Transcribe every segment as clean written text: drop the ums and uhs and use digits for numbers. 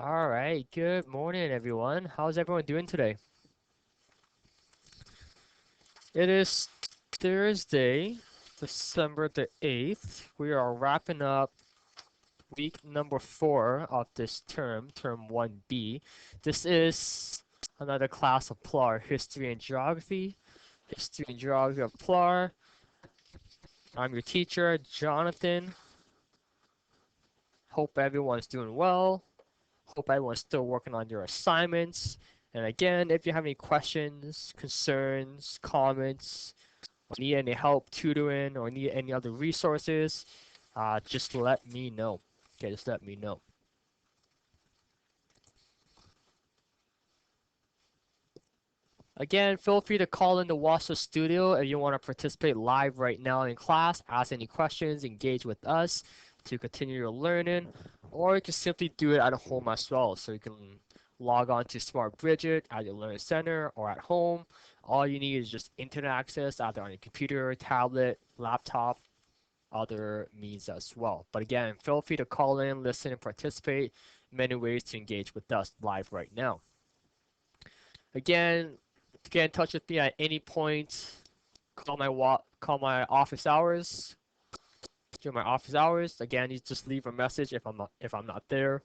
All right, good morning, everyone. How's everyone doing today? It is Thursday, December the 8th. We are wrapping up week number 4 of this term, term 1B. This is another class of PLAR, History and Geography. History and Geography of PLAR. I'm your teacher, Jonathan. Hope everyone's doing well. Hope everyone's still working on your assignments. And again, if you have any questions, concerns, comments, or need any help tutoring, or need any other resources, just let me know. Okay, just let me know. Again, feel free to call in the Wasser Studio if you want to participate live right now in class, ask any questions, engage with us to continue your learning, or you can simply do it at home as well. So you can log on to Smart Bridget at your Learning Center or at home. All you need is just internet access, either on your computer, tablet, laptop, other means as well. But again, feel free to call in, listen, and participate. Many ways to engage with us live right now. Again, to get in touch with me at any point, call my office hours. During my office hours, again, you just leave a message if I'm not there,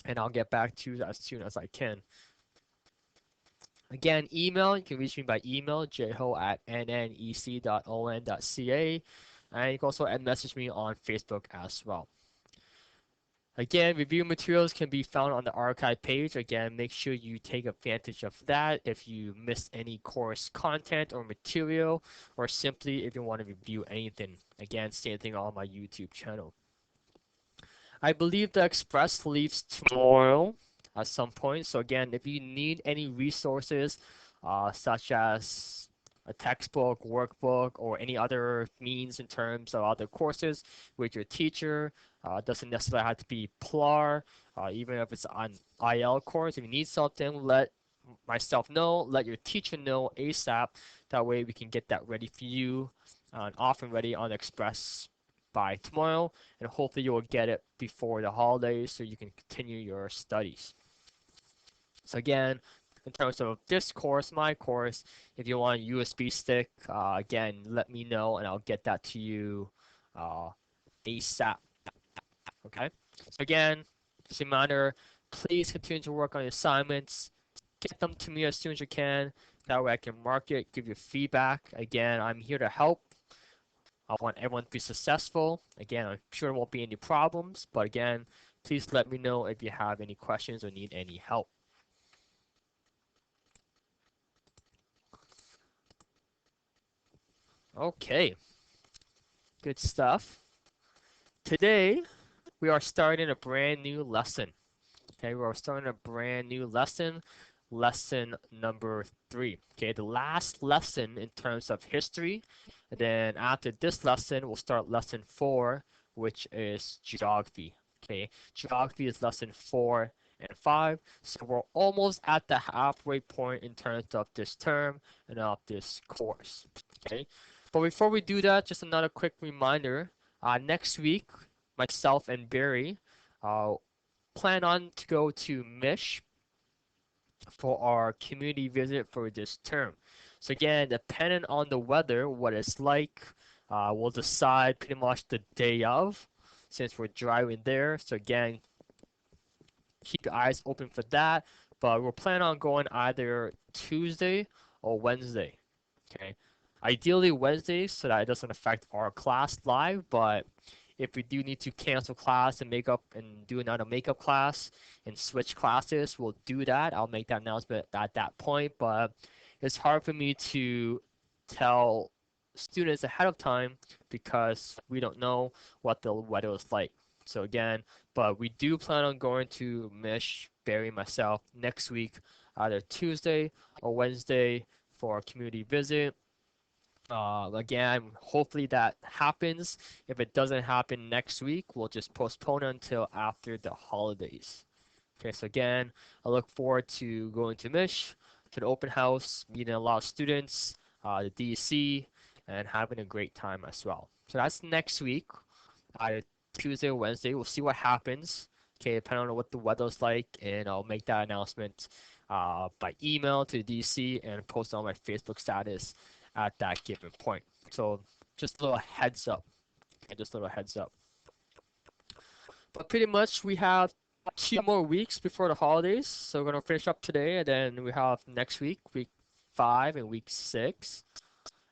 and I'll get back to you as soon as I can. Again, email, you can reach me by email, jho@nnec.on.ca, and you can also message me on Facebook as well. Again, review materials can be found on the archive page. Again, make sure you take advantage of that if you missed any course content or material, or simply if you want to review anything. Again, same thing on my YouTube channel. I believe the Express leaves tomorrow at some point. So again, if you need any resources, such as a textbook, workbook, or any other means in terms of other courses with your teacher, doesn't necessarily have to be PLAR, even if it's an IL course. If you need something, let myself know, let your teacher know ASAP. That way we can get that ready for you and off and ready on Express by tomorrow, and hopefully you will get it before the holidays so you can continue your studies. So again, in terms of this course, my course, if you want a USB stick, again, let me know and I'll get that to you ASAP. Okay. So again, just a reminder, please continue to work on your assignments. Get them to me as soon as you can. That way I can mark it, give you feedback. Again, I'm here to help. I want everyone to be successful. Again, I'm sure there won't be any problems, but again, please let me know if you have any questions or need any help. Okay, good stuff. Today, we are starting a brand new lesson. Okay, we are starting a brand new lesson, lesson number 3. Okay, the last lesson in terms of history. And then after this lesson, we'll start lesson 4, which is geography. Okay, geography is lesson 4 and 5. So we're almost at the halfway point in terms of this term and of this course. Okay, but before we do that, just another quick reminder. Next week, myself and Barry uh, plan on to go to Mish for our community visit for this term. So again, depending on the weather, what it's like, we'll decide pretty much the day of, since we're driving there. So again, keep your eyes open for that. But we're planning on going either Tuesday or Wednesday. Okay. Ideally Wednesday so that it doesn't affect our class live, but if we do need to cancel class and make up and do another makeup class and switch classes, we'll do that. I'll make that announcement at that point, but it's hard for me to tell students ahead of time because we don't know what the weather is like. So again, but we do plan on going to Mish, Barry, myself next week, either Tuesday or Wednesday for a community visit. Again, hopefully that happens. If it doesn't happen next week, we'll just postpone it until after the holidays. Okay, so again, I look forward to going to Mish, to the open house, meeting a lot of students, the DEC, and having a great time as well. So that's next week, either Tuesday or Wednesday. We'll see what happens. okay, depending on what the weather's like, and I'll make that announcement by email to DC and post on my Facebook status at that given point. So just a little heads up, okay, just a little heads up. But pretty much we have 2 more weeks before the holidays, so we're gonna finish up today, and then we have next week, week 5 and week 6.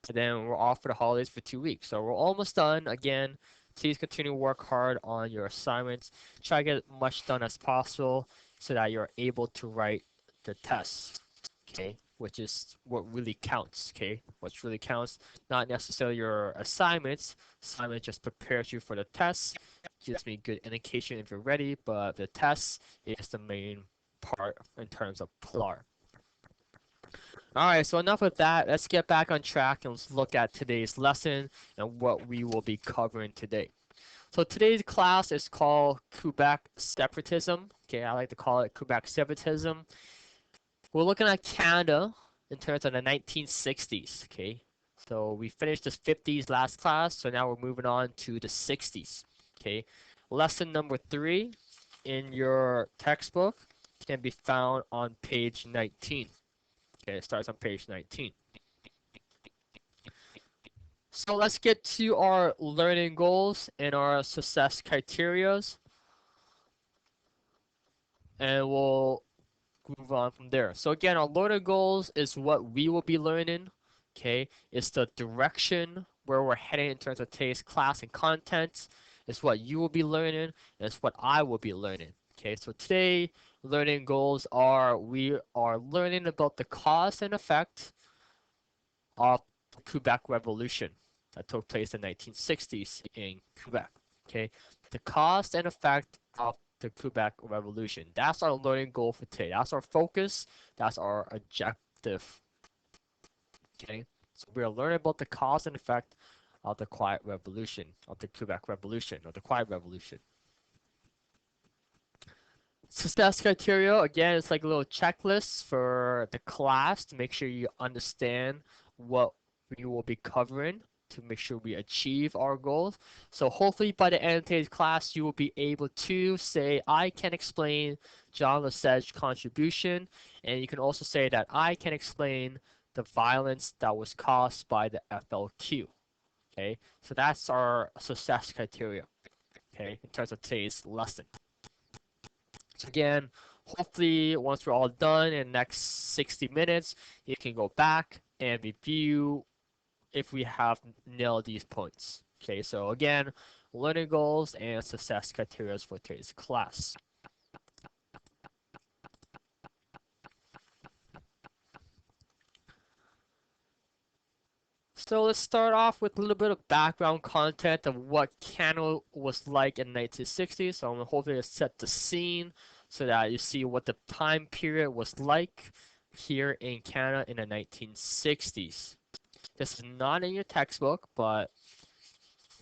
And then we're off for the holidays for 2 weeks. So we're almost done. Again, please continue to work hard on your assignments. Try to get as much done as possible so that you're able to write the tests, okay? Which is what really counts, okay? What really counts, not necessarily your assignments. Assignment just prepares you for the tests, gives me good indication if you're ready, but the tests is the main part in terms of PLAR. Alright, so enough of that. Let's get back on track and let's look at today's lesson and what we will be covering today. So today's class is called Quebec separatism. Okay, I like to call it Quebec separatism. We're looking at Canada in terms of the 1960s. Okay, so we finished the 50s last class, so now we're moving on to the 60s. Okay, lesson number 3 in your textbook can be found on page 19. Okay, it starts on page 19. So let's get to our learning goals and our success criterias, and we'll move on from there. So again, our learning goals is what we will be learning. Okay, it's the direction where we're heading in terms of today's class and content. It's what you will be learning, and it's what I will be learning. Okay, so today learning goals are we are learning about the cause and effect of the Quebec Revolution that took place in the 1960s in Quebec. Okay, the cause and effect of the Quebec Revolution. That's our learning goal for today. That's our focus. That's our objective. Okay, so we are learning about the cause and effect of the Quiet Revolution, of the Quebec Revolution, or the Quiet Revolution. Success criteria, again, it's like a little checklist for the class to make sure you understand what we will be covering to make sure we achieve our goals. So hopefully by the end of today's class, you will be able to say, I can explain John Lesage's contribution, and you can also say that I can explain the violence that was caused by the FLQ. Okay, so that's our success criteria, okay, in terms of today's lesson. So again, hopefully once we're all done in the next 60 minutes, you can go back and review if we have nailed these points. Okay, so again, learning goals and success criteria for today's class. So let's start off with a little bit of background content of what Canada was like in the 1960s. So I'm hoping to set the scene so that you see what the time period was like here in Canada in the 1960s. This is not in your textbook, but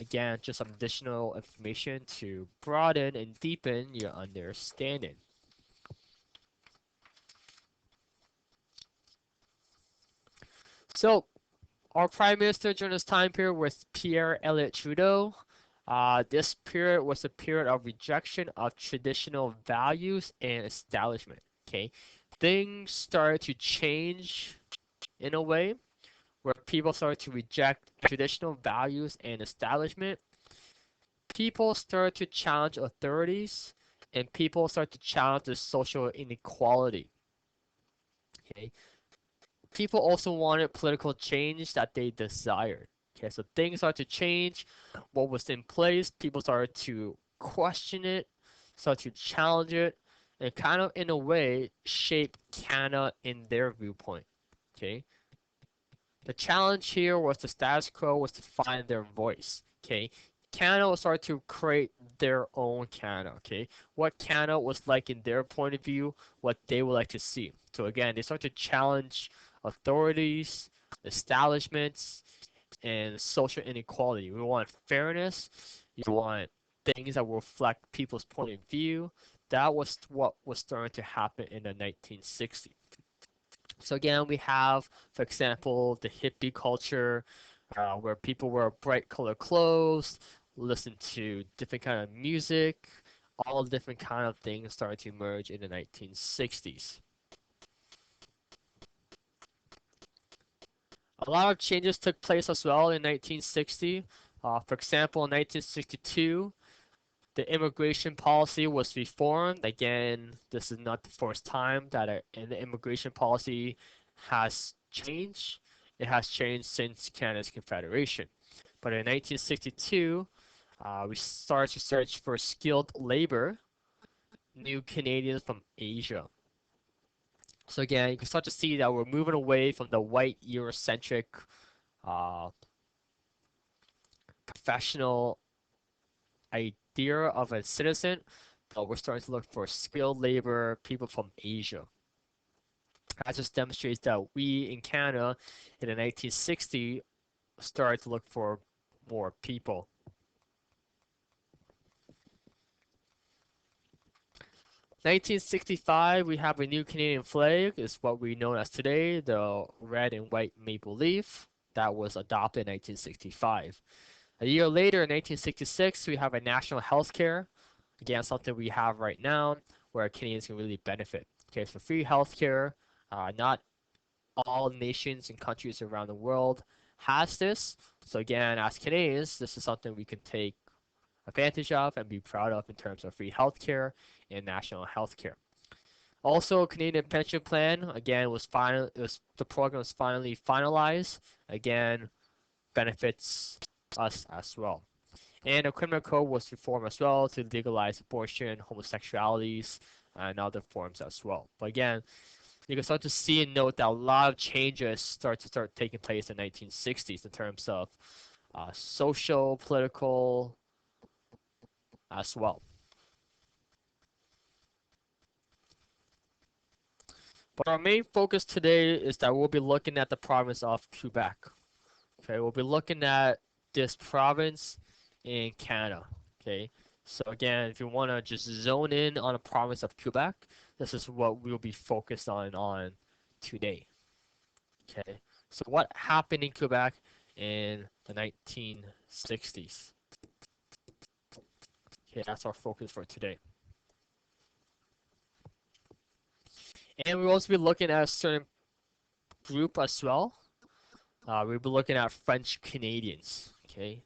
again, just some additional information to broaden and deepen your understanding. So our Prime Minister during this time period was Pierre Elliott Trudeau. This period was a period of rejection of traditional values and establishment. Okay, things started to change in a way where people started to reject traditional values and establishment. People started to challenge authorities, and people started to challenge the social inequality. Okay, people also wanted political change that they desired. Okay, so things started to change. What was in place, people started to question it, started to challenge it, and kind of in a way shape Canada in their viewpoint. Okay, the challenge here was the status quo was to find their voice. Okay, Canada will start to create their own Canada. Okay, what Canada was like in their point of view, what they would like to see. So again, they start to challenge authorities, establishments, and social inequality. We want fairness. You want things that will reflect people's point of view. That was what was starting to happen in the 1960s. So again, we have, for example, the hippie culture, where people wear bright color clothes, listen to different kind of music, all different kind of things started to emerge in the 1960s. A lot of changes took place as well in 1960. For example, in 1962, the immigration policy was reformed. Again, this is not the first time that the immigration policy has changed. It has changed since Canada's Confederation. But in 1962, we started to search for skilled labor, new Canadians from Asia. So again, you can start to see that we're moving away from the white Eurocentric uh, professional idea of a citizen, but we're starting to look for skilled labor, people from Asia. That just demonstrates that we in Canada in the 1960s started to look for more people. 1965, we have a new Canadian flag, is what we know as today, the red and white maple leaf that was adopted in 1965. A year later, in 1966, we have a national health care. Again, something we have right now where Canadians can really benefit. Okay, so free healthcare. Not all nations and countries around the world has this. So again, as Canadians, this is something we can take advantage of and be proud of in terms of free healthcare and national healthcare. Also, Canadian pension plan again the program was finally finalized. Again, benefits us as well. And the criminal code was reformed as well to legalize abortion, homosexualities, and other forms as well. But again, you can start to see and note that a lot of changes start taking place in the 1960s in terms of social, political, as well. But our main focus today is that we'll be looking at the province of Quebec. Okay, we'll be looking at this province in Canada. Okay, so again, if you want to just zone in on the province of Quebec, this is what we'll be focused on today. Okay, so what happened in Quebec in the 1960s? Okay, that's our focus for today. And we'll also be looking at a certain group as well. We'll be looking at French Canadians. Okay,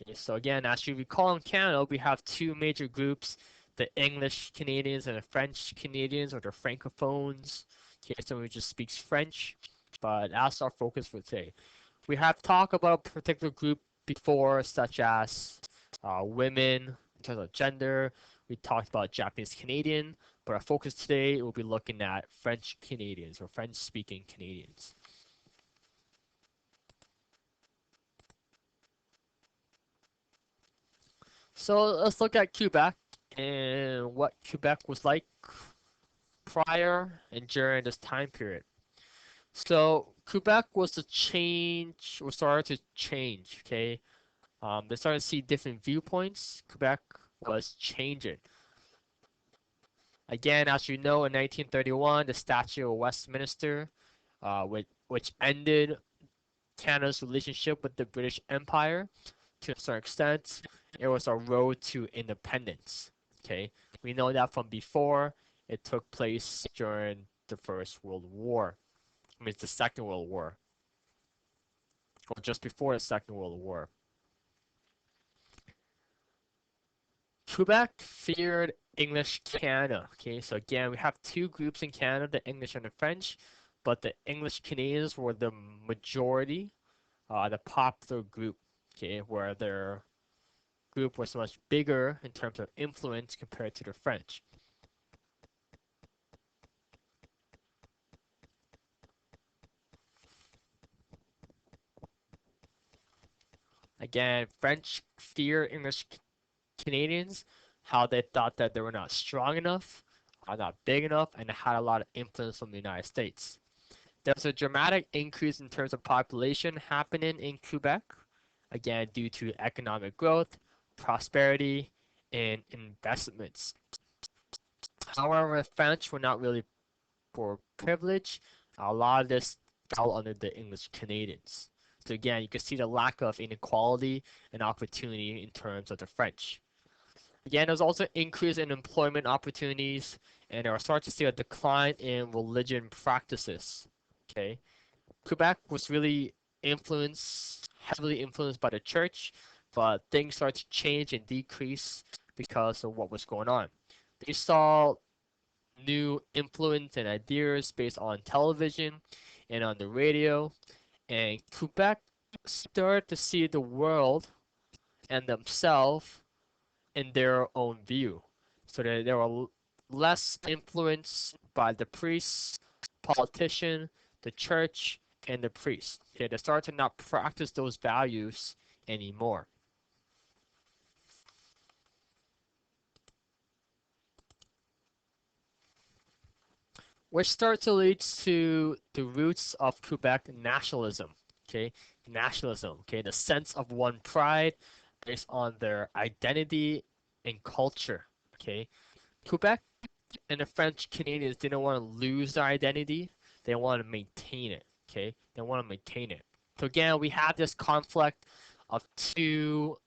Okay, so again, as you recall in Canada, we have two major groups, the English Canadians and the French Canadians, or the Francophones. Okay, someone who just speaks French, but that's our focus for today. We have talked about a particular group before, such as women, in terms of gender. We talked about Japanese Canadian, but our focus today will be looking at French Canadians, or French-speaking Canadians. So let's look at Quebec and what Quebec was like prior and during this time period. So Quebec was to change, or started to change. Okay, they started to see different viewpoints. Quebec was changing. Again, as you know, in 1931, the Statute of Westminster, which ended Canada's relationship with the British Empire to a certain extent, it was a road to independence. Okay, we know that from before. It took place during the First World War. I mean, it's the Second World War, or just before the Second World War. Quebec feared English Canada. Okay, so again, we have two groups in Canada, the English and the French, but the English Canadians were the majority, the popular group. Okay, where their group was much bigger in terms of influence compared to the French. Again, French fear English Canadians, how they thought that they were not strong enough, are not big enough, and had a lot of influence from the United States. There was a dramatic increase in terms of population happening in Quebec, again due to economic growth, prosperity, and investments. However, the French were not really or privilege, a lot of this fell under the English Canadians. So again, you can see the lack of inequality and opportunity in terms of the French. Again, there's also increase in employment opportunities, and there are starting to see a decline in religion practices. Okay, Quebec was really heavily influenced by the church, but things started to change and decrease because of what was going on. They saw new influence and ideas based on television and on the radio, and Quebec started to see the world and themselves in their own view. So that they were less influenced by the priests, politician, the church, and the priest. Okay, they started to not practice those values anymore. Which starts to lead to the roots of Quebec nationalism. Okay, nationalism. Okay, the sense of one pride based on their identity and culture. Okay, Quebec and the French Canadians didn't want to lose their identity. They want to maintain it. Okay, they want to maintain it. So again, we have this conflict of two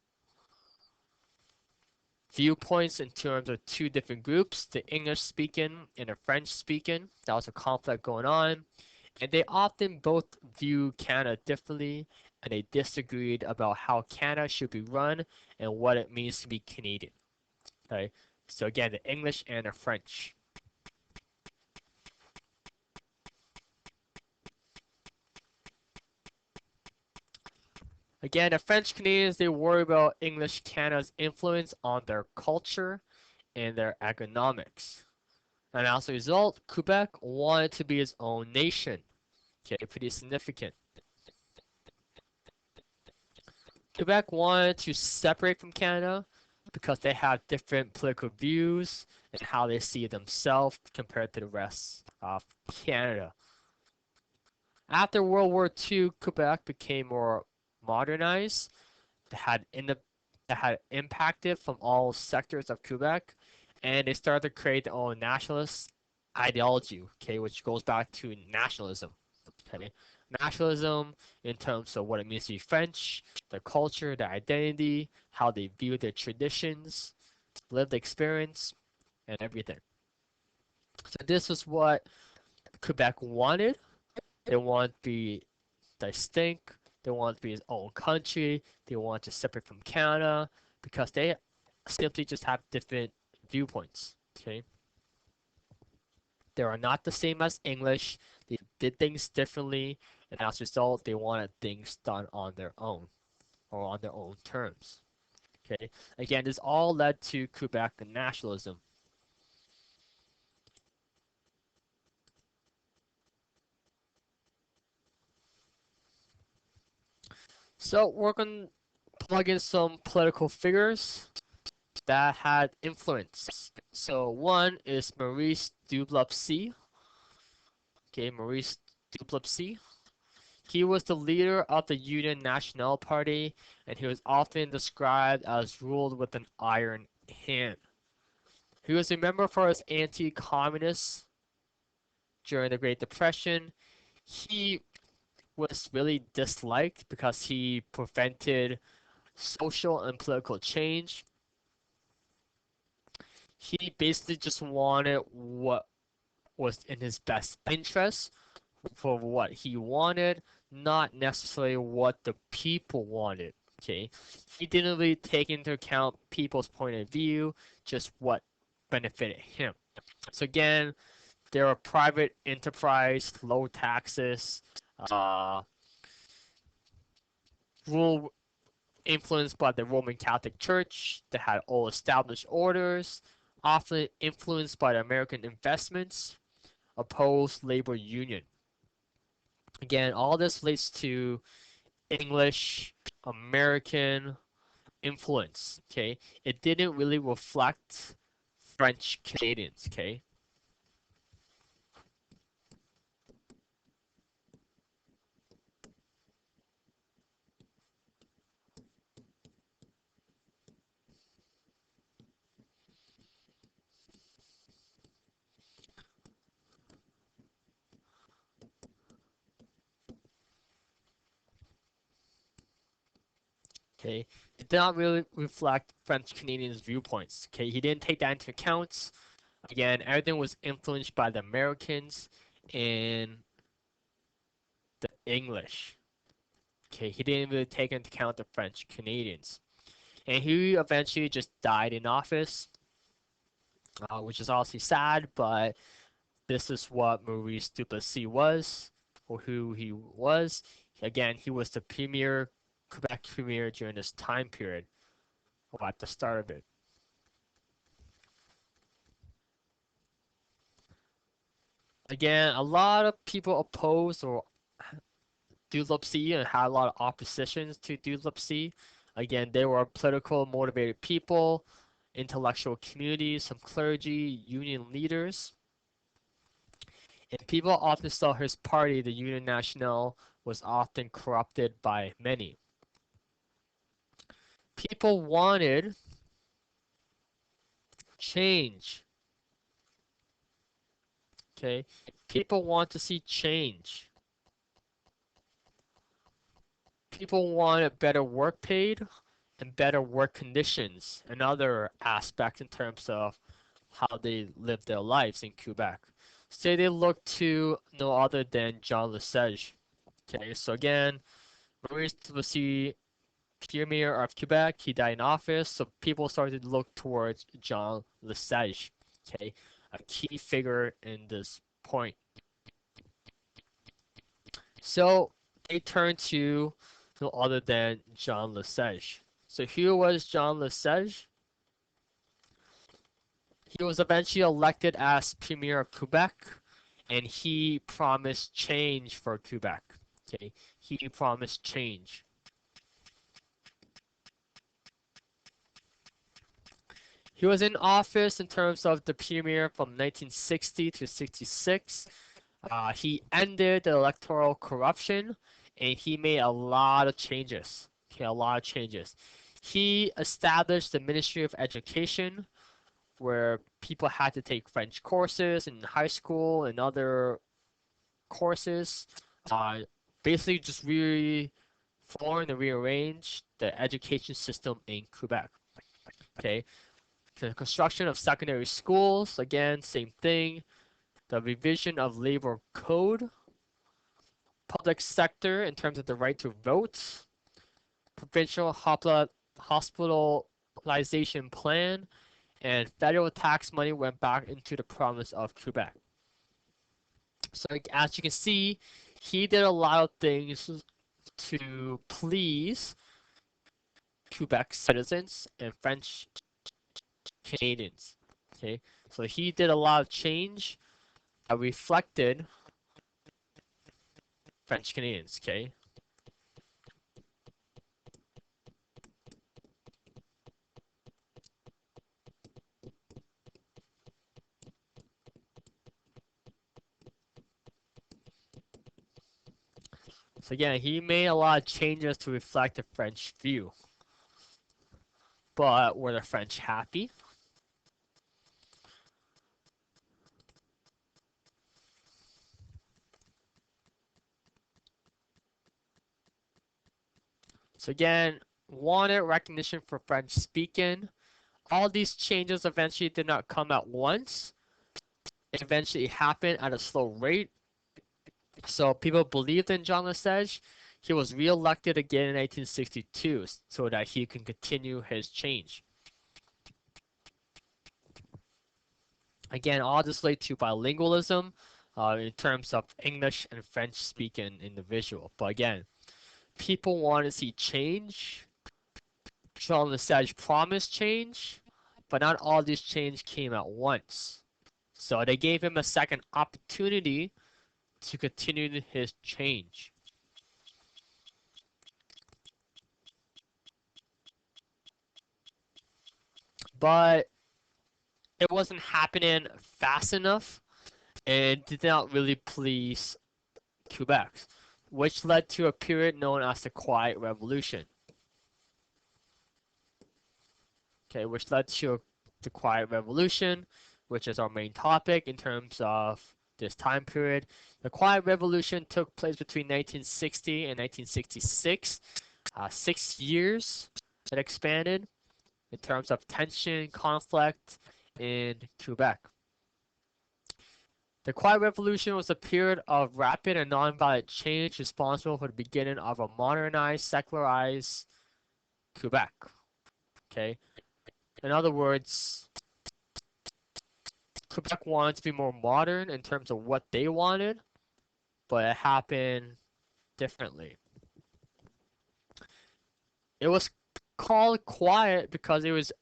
viewpoints in terms of two different groups, the English speaking and the French speaking. That was a conflict going on. And they often both view Canada differently, and they disagreed about how Canada should be run and what it means to be Canadian. Okay? So again, the English and the French. Again, the French Canadians, they worry about English Canada's influence on their culture and their economics. And as a result, Quebec wanted to be its own nation. Okay, pretty significant. Quebec wanted to separate from Canada because they have different political views and how they see themselves compared to the rest of Canada. After World War II, Quebec became more modernized. They had that had impacted from all sectors of Quebec, and they started to create their own nationalist ideology, okay, which goes back to nationalism. Okay, nationalism in terms of what it means to be French, their culture, their identity, how they view their traditions, lived experience, and everything. So this was what Quebec wanted. They want to be distinct. They want to be its own country. They want to separate from Canada because they simply just have different viewpoints. Okay, they are not the same as English. They did things differently, and as a result, they wanted things done on their own or on their own terms. Okay, again, this all led to Quebec nationalism. So we're going to plug in some political figures that had influence. So one is Maurice Duplessis. Okay, Maurice Duplessis. He was the leader of the Union National Party, and he was often described as ruled with an iron hand. He was remembered for his anti-communist during the Great Depression. He was really disliked because he prevented social and political change. He basically just wanted what was in his best interest for what he wanted, not necessarily what the people wanted. Okay, he didn't really take into account people's point of view, just what benefited him. So again, they're a private enterprise, low taxes, uh, rule influenced by the Roman Catholic Church that had all established orders, often influenced by the American investments, opposed labor union. Again, all this relates to English American influence. Okay, it didn't really reflect French Canadians. Okay, Okay, it did not really reflect French Canadians' viewpoints. Okay, he didn't take that into account. Again, everything was influenced by the Americans and the English. Okay, he didn't really take into account the French Canadians. And he eventually just died in office, which is obviously sad, but this is what Maurice Duplessis was, or who he was. Again, he was the premier, Quebec premier during this time period, or at the start of it. Again, a lot of people opposed or Duplessis and had a lot of oppositions to Duplessis. Again, they were political motivated people, intellectual communities, some clergy, union leaders. And people often saw his party, the Union Nationale, was often corrupted by many. People wanted change. Okay? People want to see change. People wanted better work paid and better work conditions and other aspects in terms of how they live their lives in Quebec. So they look to no other than Jean Lesage. Okay, so again, Maurice Duplessis, Premier of Quebec, he died in office, so people started to look towards Jean Lesage. Okay, a key figure in this point. So they turned to no other than Jean Lesage. So who was Jean Lesage? He was eventually elected as Premier of Quebec, and he promised change for Quebec. Okay, he promised change. He was in office in terms of the premier from 1960 to 66. He ended the electoral corruption, and he made a lot of changes. Okay, a lot of changes. He established the Ministry of Education, where people had to take French courses in high school and other courses. Uh, Basically, just reformed and rearranged the education system in Quebec. Okay, the construction of secondary schools, again, same thing. The revision of labor code, public sector in terms of the right to vote, provincial hospitalization plan, and federal tax money went back into the province of Quebec. So as you can see, he did a lot of things to please Quebec citizens and French Canadians. Okay, so he did a lot of change that reflected French Canadians. Okay, so again, he made a lot of changes to reflect the French view. But were the French happy? So again, wanted recognition for French speaking. All these changes eventually did not come at once. It eventually happened at a slow rate. So people believed in Jean Lesage. He was re-elected again in 1962 so that he can continue his change. Again, all this led to bilingualism in terms of English and French speaking individual. But again, people want to see change. Jean Lesage promised change, but not all this change came at once. So they gave him a second opportunity to continue his change. But it wasn't happening fast enough and did not really please Quebec, which led to a period known as the Quiet Revolution. Okay, which led to the Quiet Revolution, which is our main topic in terms of this time period. The Quiet Revolution took place between 1960 and 1966. 6 years it expanded in terms of tension, conflict in Quebec. The Quiet Revolution was a period of rapid and nonviolent change responsible for the beginning of a modernized, secularized Quebec. Okay? In other words, Quebec wanted to be more modern in terms of what they wanted, but it happened differently. It was called quiet because it was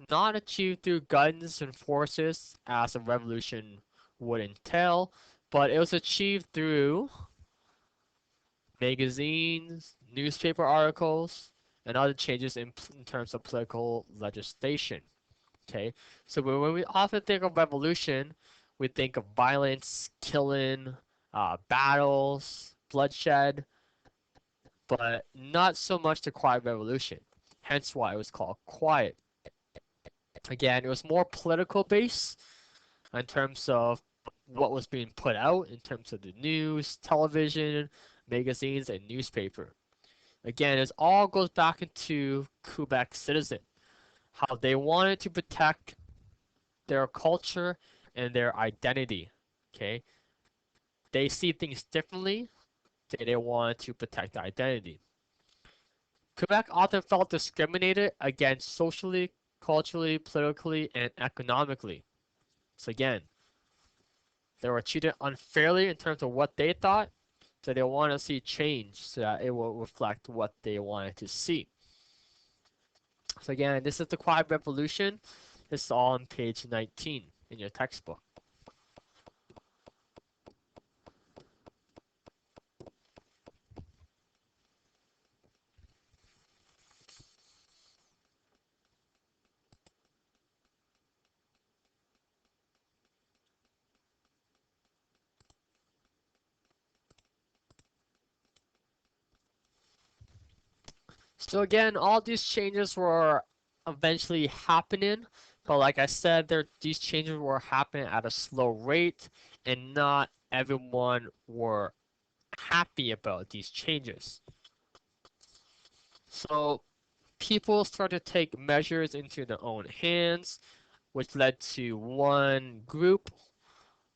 not achieved through guns and forces as a revolution would entail, but it was achieved through magazines, newspaper articles, and other changes in terms of political legislation. Okay, so when we often think of revolution, we think of violence, killing, battles, bloodshed, but not so much the quiet revolution. Hence why it was called quiet. Again, it was more political based in terms of what was being put out in terms of the news, television, magazines, and newspaper. Again, it all goes back into Quebec citizen, how they wanted to protect their culture and their identity. Okay, they see things differently. They want to protect their identity. Quebec often felt discriminated against socially, culturally, politically, and economically. So again, they were treated unfairly in terms of what they thought, so they want to see change so that it will reflect what they wanted to see. So again, this is the Quiet Revolution. This is all on page 19 in your textbook. So again, all these changes were eventually happening, but like I said, these changes were happening at a slow rate, and not everyone were happy about these changes. So people started to take measures into their own hands, which led to one group,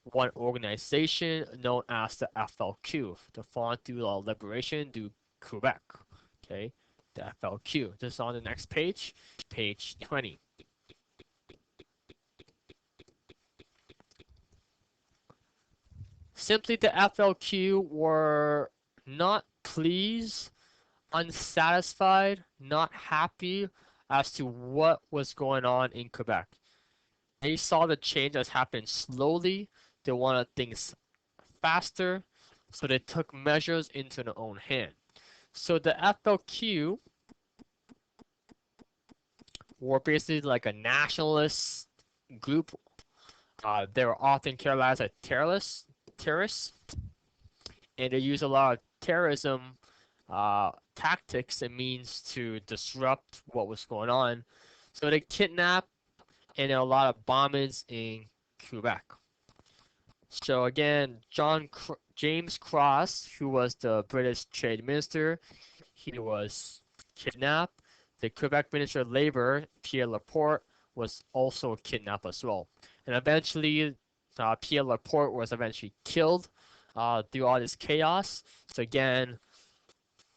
one organization known as the FLQ, the Front de la Liberation du Quebec. Okay, the FLQ. This is on the next page, page 20. Simply, the FLQ were not pleased, unsatisfied, not happy as to what was going on in Quebec. They saw the change as happening slowly. They wanted things faster, so they took measures into their own hand. So the FLQ were basically like a nationalist group. They were often characterized as terrorists, and they use a lot of terrorism tactics and means to disrupt what was going on. So they kidnapped and a lot of bombings in Quebec. So again, James Cross, who was the British trade minister, he was kidnapped. The Quebec Minister of Labor, Pierre Laporte, was also kidnapped as well. And eventually, Pierre Laporte was eventually killed through all this chaos. So again,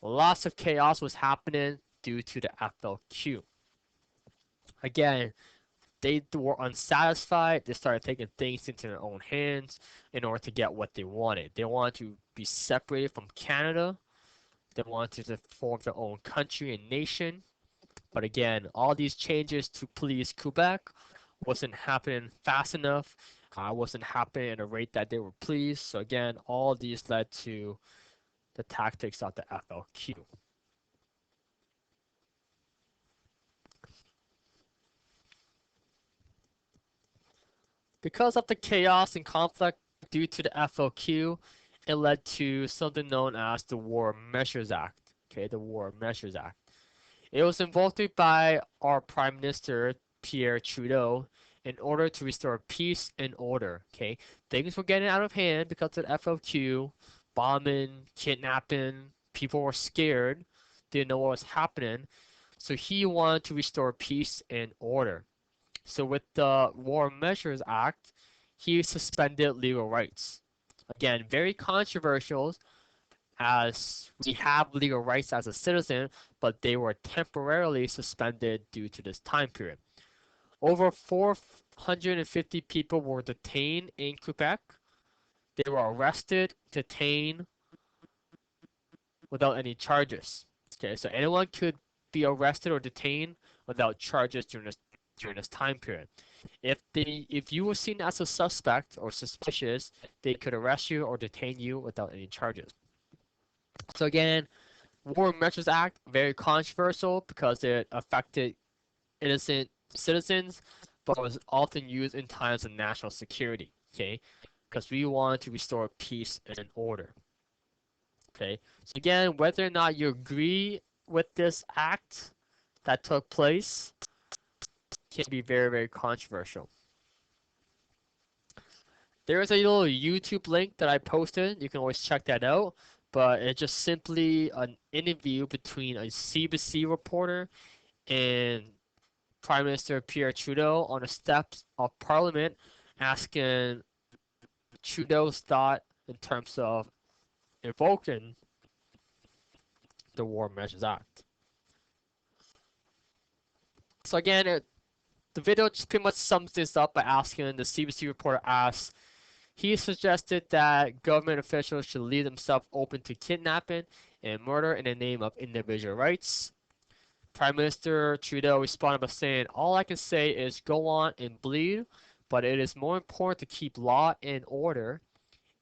lots of chaos was happening due to the FLQ. Again, they were unsatisfied. They started taking things into their own hands in order to get what they wanted. They wanted to be separated from Canada. They wanted to form their own country and nation. But again, all these changes to please Quebec wasn't happening fast enough. Wasn't happening at a rate that they were pleased. So again, all these led to the tactics of the FLQ. Because of the chaos and conflict due to the FLQ, it led to something known as the War Measures Act. Okay, the War Measures Act. It was invoked by our Prime Minister Pierre Trudeau in order to restore peace and order. Okay, things were getting out of hand because of the FLQ, bombing, kidnapping. People were scared. didn't know what was happening. So he wanted to restore peace and order. So with the War Measures Act, he suspended legal rights. Again, very controversial as we have legal rights as a citizen, but they were temporarily suspended due to this time period. Over 450 people were detained in Quebec. They were arrested, detained without any charges. Okay, so anyone could be arrested or detained without charges during this time period. If you were seen as a suspect or suspicious, they could arrest you or detain you without any charges. So again, War Measures Act, very controversial because it affected innocent citizens, but was often used in times of national security, okay? Because we want to restore peace and order, okay? So again, whether or not you agree with this act that took place can be very, very controversial. There is a little YouTube link that I posted. You can always check that out. But it's just simply an interview between a CBC reporter and Prime Minister Pierre Trudeau on the steps of Parliament asking Trudeau's thought in terms of invoking the War Measures Act. So again, the video just pretty much sums this up by asking the CBC reporter asks, he suggested that government officials should leave themselves open to kidnapping and murder in the name of individual rights. Prime Minister Trudeau responded by saying, all I can say is go on and bleed, but it is more important to keep law and order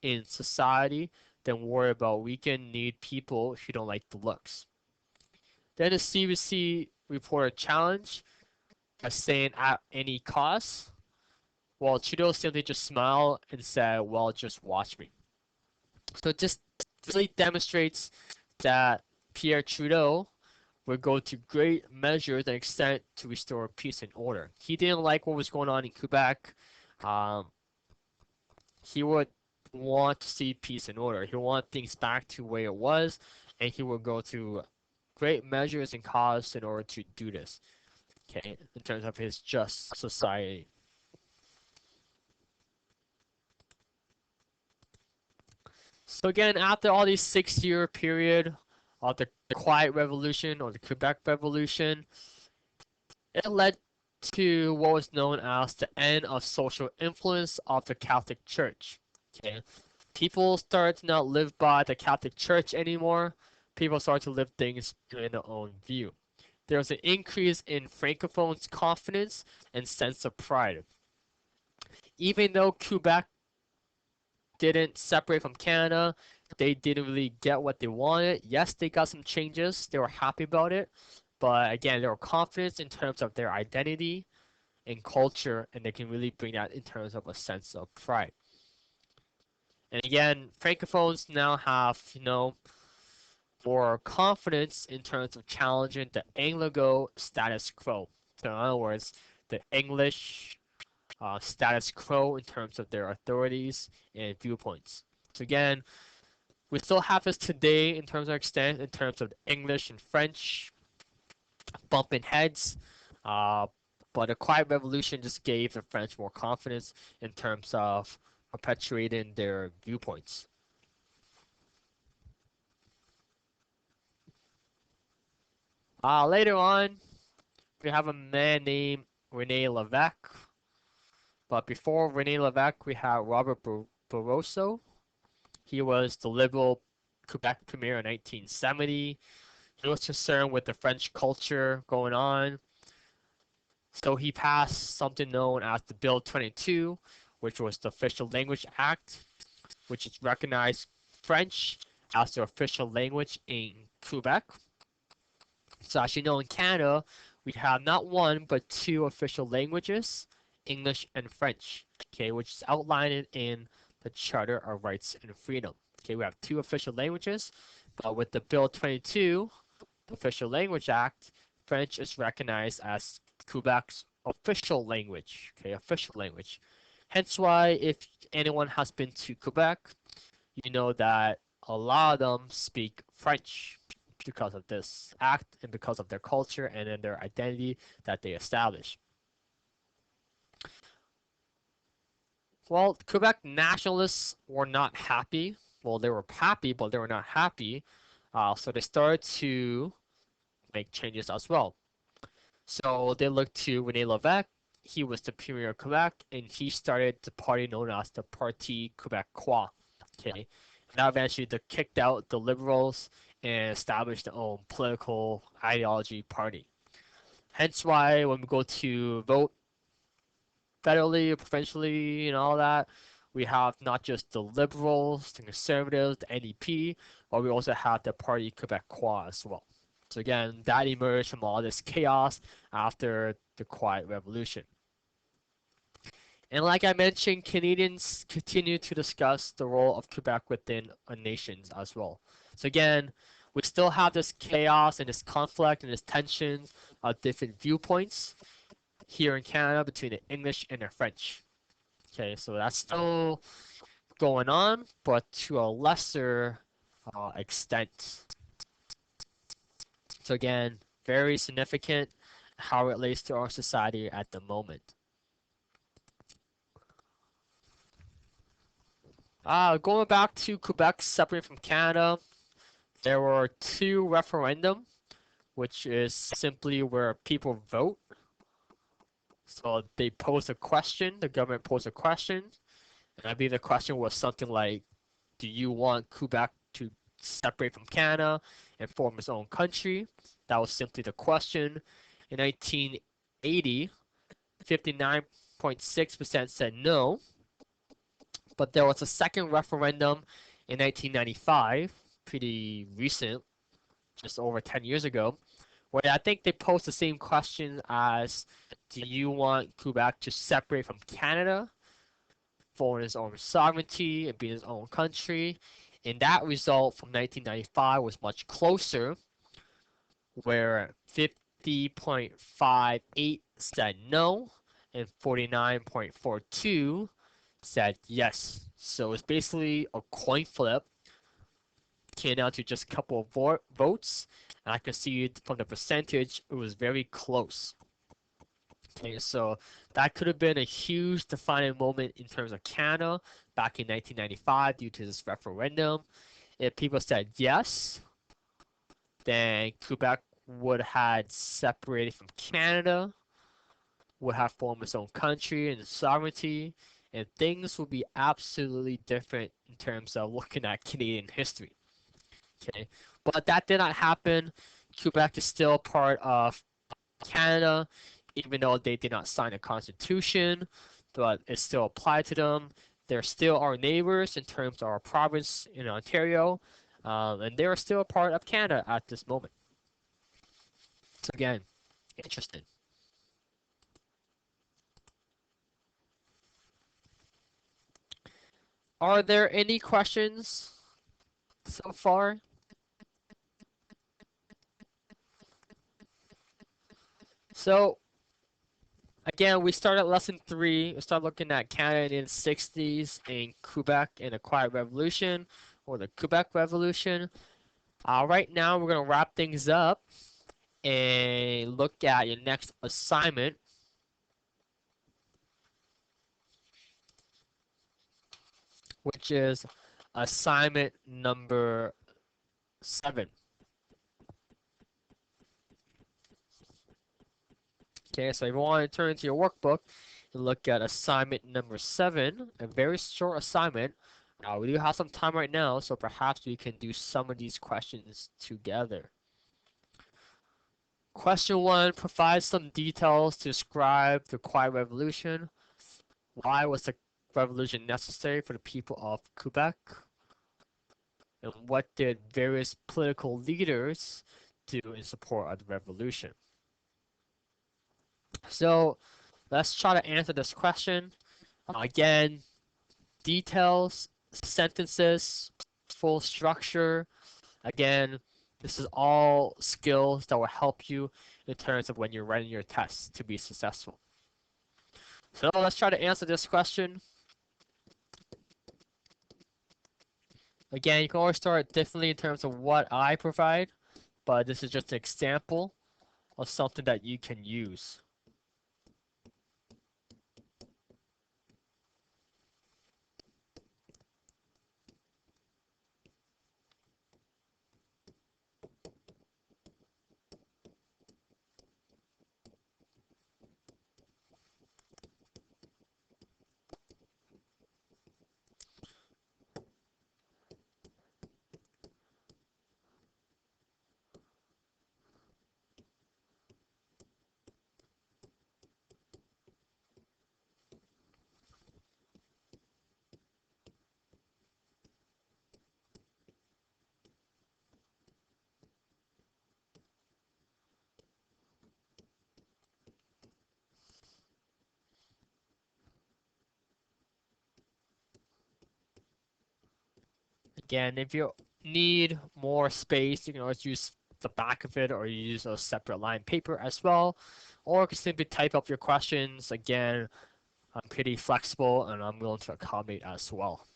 in society than worry about weekend-need people who don't like the looks. Then the CBC reporter challenged by saying at any cost, while Trudeau simply just smiled and said, well, just watch me. So it just really demonstrates that Pierre Trudeau would go to great measures and extent to restore peace and order. He didn't like what was going on in Quebec. Um, he would want to see peace and order. He would want things back to where it was, and he would go to great measures and cause in order to do this. Okay, in terms of his just society. So again, after all these 6-year period of the Quiet Revolution or the Quebec Revolution, it led to what was known as the end of social influence of the Catholic Church. Okay, people started to not live by the Catholic Church anymore. People started to live things in their own view. There was an increase in Francophones' confidence and sense of pride. Even though Quebec didn't separate from Canada, they didn't really get what they wanted. Yes, they got some changes. They were happy about it. But again, they were confident in terms of their identity and culture, and they can really bring that in terms of a sense of pride. And again, Francophones now have, more confidence in terms of challenging the Anglo status quo. So in other words, the English status quo in terms of their authorities and viewpoints. So again, we still have this today in terms of extent, in terms of English and French bumping heads. Uh, but the Quiet Revolution just gave the French more confidence in terms of perpetuating their viewpoints. Later on, we have a man named Rene Levesque. But before Rene Levesque, we have Robert Barroso. He was the Liberal Quebec Premier in 1970. He was concerned with the French culture going on. So he passed something known as the Bill 22, which was the Official Language Act, which is recognized French as the official language in Quebec. So as you know, in Canada, we have not one, but two official languages, English and French, okay, which is outlined in the Charter of Rights and Freedom. Okay, we have two official languages, but with the Bill 22, the Official Language Act, French is recognized as Quebec's official language, okay, official language. Hence why if anyone has been to Quebec, you know that a lot of them speak French. because of this act and because of their culture and then their identity that they establish. Well, Quebec nationalists were not happy. Well, they were happy, but they were not happy. So they started to make changes as well. So they looked to René Lévesque. He was the premier of Quebec, and he started the party known as the Parti Québécois. Okay, now eventually they kicked out the Liberals and established their own political ideology party. Hence why when we go to vote federally, provincially, and all that, we have not just the Liberals, the Conservatives, the NDP, but we also have the Parti Québécois as well. So again, that emerged from all this chaos after the Quiet Revolution. And like I mentioned, Canadians continue to discuss the role of Quebec within a nation as well. So again, we still have this chaos and this conflict and this tensions of different viewpoints here in Canada between the English and the French. Okay, so that's still going on, but to a lesser extent. So again, very significant how it relates to our society at the moment. Going back to Quebec separate from Canada, there were two referendum, which is simply where people vote. So they pose a question, the government posed a question, and I believe the question was something like, do you want Quebec to separate from Canada and form its own country? That was simply the question. In 1980, 59.6% said no, but there was a second referendum in 1995, pretty recent, just over 10 years ago, where I think they posed the same question as, do you want Quebec to separate from Canada, form its own sovereignty, and be its own country? And that result from 1995 was much closer, where 50.58 said no, and 49.42 said yes. So it's basically a coin flip. Came down to just a couple of votes, and I can see from the percentage it was very close. Okay, so that could have been a huge defining moment in terms of Canada back in 1995 due to this referendum. If people said yes, then Quebec would have separated from Canada, would have formed its own country and sovereignty, and things would be absolutely different in terms of looking at Canadian history. Okay, but that did not happen. Quebec is still part of Canada, even though they did not sign a constitution, but it still applied to them. They're still our neighbors in terms of our province in Ontario, and they're still a part of Canada at this moment. So again, interesting. Are there any questions so far? So again, we started lesson 3. We started looking at Canada in the 60s and Quebec and the Quiet Revolution, or the Quebec Revolution. Right now, we're going to wrap things up and look at your next assignment, which is assignment number 7. Okay, so if you want to turn to your workbook and look at assignment number 7, a very short assignment. We do have some time right now, so perhaps we can do some of these questions together. Question 1, provide some details to describe the Quiet Revolution. Why was the revolution necessary for the people of Quebec? And what did various political leaders do in support of the revolution? So let's try to answer this question. Again, details, sentences, full structure. Again, this is all skills that will help you in terms of when you're writing your tests to be successful. So let's try to answer this question. Again, you can always start differently in terms of what I provide. but this is just an example of something that you can use. Again, if you need more space, you can always use the back of it or use a separate line paper as well. Or you can simply type up your questions. Again, I'm pretty flexible and I'm willing to accommodate as well.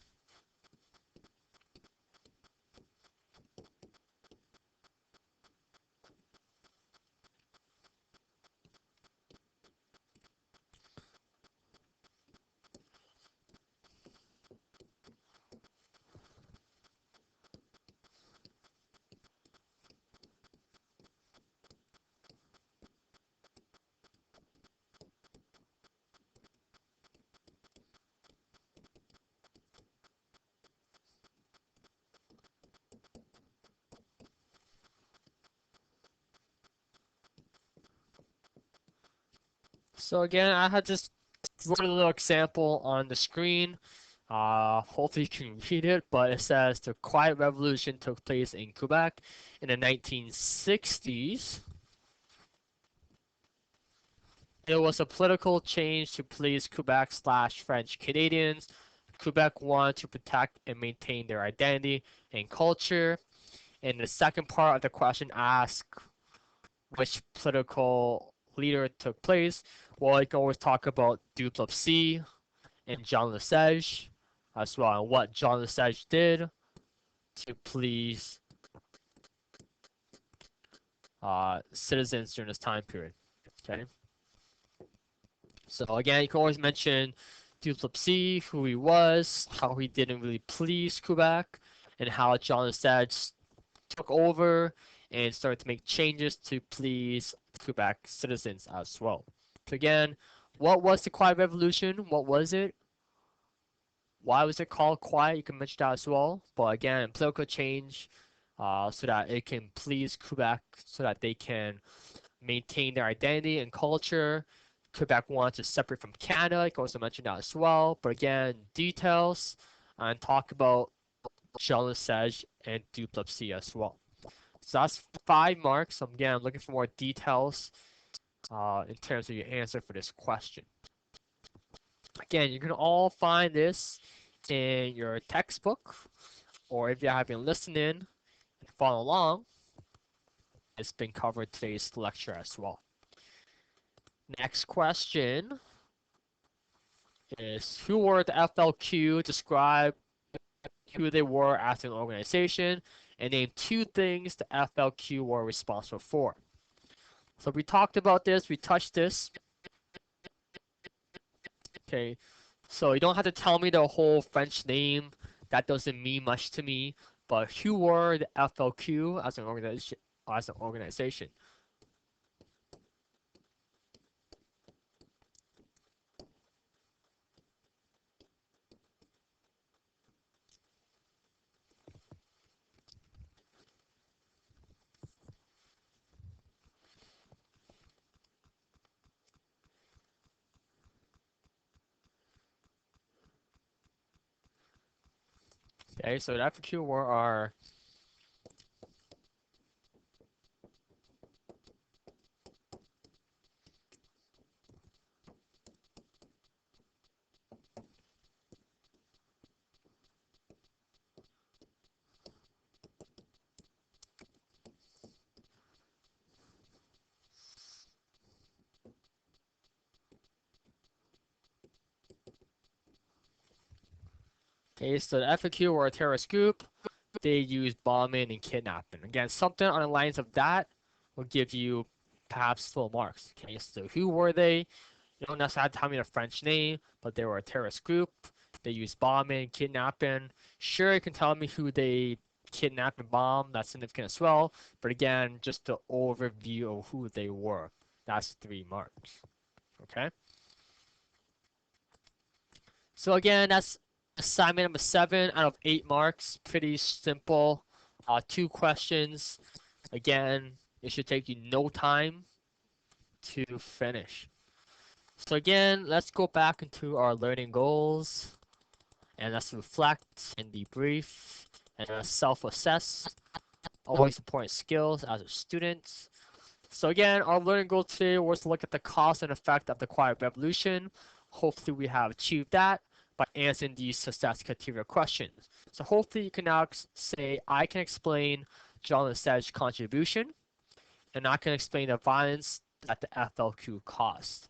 So again, I had just wrote a little example on the screen. Hopefully you can read it, but it says the Quiet Revolution took place in Quebec in the 1960s. It was a political change to please Quebec/French Canadians. Quebec wanted to protect and maintain their identity and culture. And the second part of the question asks which political leader took place. Well, you can always talk about Duplessis and Jean Lesage as well, and what Jean Lesage did to please citizens during this time period. Okay, so again, you can always mention Duplessis, who he was, how he didn't really please Quebec, and how Jean Lesage took over and started to make changes to please Quebec citizens as well. So again, what was the Quiet Revolution? What was it? Why was it called quiet? You can mention that as well. But again, political change so that it can please Quebec, so that they can maintain their identity and culture. Quebec wants to separate from Canada. You can also mention that as well. But again, details and talk about Jean Lesage and Duplessis as well. So that's 5 marks. So again, I'm looking for more details in terms of your answer for this question. Again, you can all find this in your textbook, or if you have been listening and follow along, it's been covered today's lecture as well. Next question is who were the FLQ? Describe who they were as an organization and name 2 things the FLQ were responsible for. So we talked about this, we touched this. Okay, so you don't have to tell me the whole French name. That doesn't mean much to me. But who were the FLQ as an organization? Okay, so the FLQ were our okay, so the FAQ were a terrorist group. they use bombing and kidnapping. Again, something on the lines of that will give you perhaps full marks. Okay, so who were they? You don't necessarily have to tell me the French name, but they were a terrorist group. They used bombing, kidnapping. Sure, you can tell me who they kidnapped and bombed. That's significant as well. But again, just the overview of who they were. That's 3 marks. Okay. So again, that's assignment number 7 out of 8 marks. Pretty simple. 2 questions. Again, it should take you no time to finish. So again, let's go back into our learning goals and let's reflect and debrief and self-assess. Always important skills as a student. So again, our learning goal today was to look at the cause and effect of the quiet revolution. Hopefully we have achieved that by answering these success criteria questions. So hopefully you can now say, I can explain John Lassage's contribution, and I can explain the violence that the FLQ caused.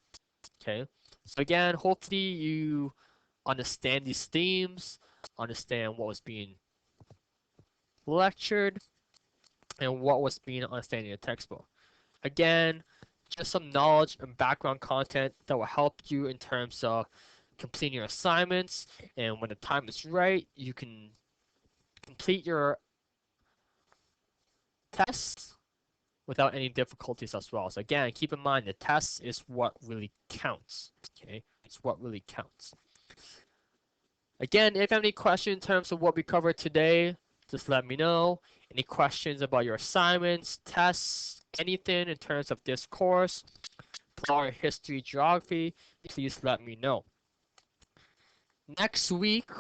Okay, so again, hopefully you understand these themes, understand what was being lectured, and what was being understanding in the textbook. Again, just some knowledge and background content that will help you in terms of completing your assignments, and when the time is right, you can complete your tests without any difficulties as well. So again, keep in mind the test is what really counts. Okay, it's what really counts. Again, if you have any questions in terms of what we covered today, just let me know. Any questions about your assignments, tests, anything in terms of this course, PLAR, history, geography, please let me know. Next week,